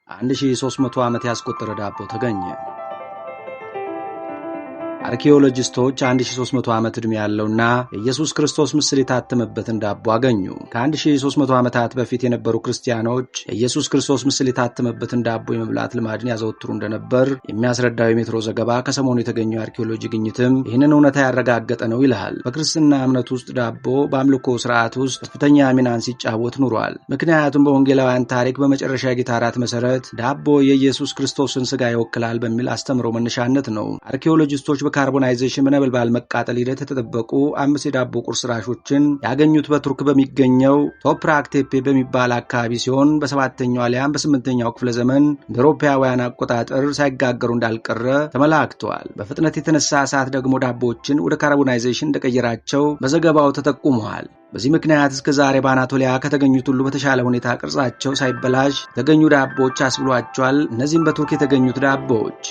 1300 ዓመት ያስቆጠረ ዳቦ ተገኘ። አርኪኦሎጂስቶች 1300 ዓመት ዕድሜ ያለውና የኢየሱስ ክርስቶስ ምስል የታተመበትን ዳቦ አገኙ። ከ1300 ዓመታት በፊት የነበሩ ክርስቲያኖች የኢየሱስ ክርስቶስ ምስል የታተመበትን ዳቦ የመብላት ልማድን ያዘወትሩ እንደነበር የሚያስረዳው የሜትሮ ዘገባ ከሰሞኑ የተገኘው አርኪኦሎጂ ግኝትም ይህንን እውነታ ያረጋገጠ ነው ይላል። በክርስትና እምነት ውስጥ ዳቦ በአምልኮ ስርዓት ውስጥ ከፍተኛ ሚናን ሲጫወት ኑሯል። ምክንያቱም በወንጌላውያን ታሪክ በመጨረሻ የጌታ እራት መሰረት ዳቦ የኢየሱስ ክርስቶስን ስጋ ይወክላል በሚል አስተምሮ መነሻነት ነው። አርኪኦሎጂስቶች ካርቦናይዜሽን በነበልባል መቃጠል ሂደት የተጠበቁ 5 የዳቦ ቁርስራሾችን ያገኙት በቱርክ በሚገኘው ቶፕራክ ቴፔ በሚባል አካባቢ ሲሆን በ7ኛው አሊያም በ8ኛው ክፍለ ዘመን በአውሮፓውያን አቆጣጠር ሳይጋገሩ እንዳልቀረ ተመላክቷል። በፍጥነት የተነሳ እሳት ደግሞ ዳቦዎችን ወደ ካርቦናይዜሽን እንደቀየራቸው በዘገባው ተጠቁመዋል። በዚህ ምክንያት እስከ ዛሬ በአናቶሊያ ከተገኙት ሁሉ በተሻለ ሁኔታ ቅርጻቸው ሳይበላሽ የተገኙ ዳቦዎች አስብሏቸዋል። እነዚህም በቱርክ የተገኙት ዳቦዎች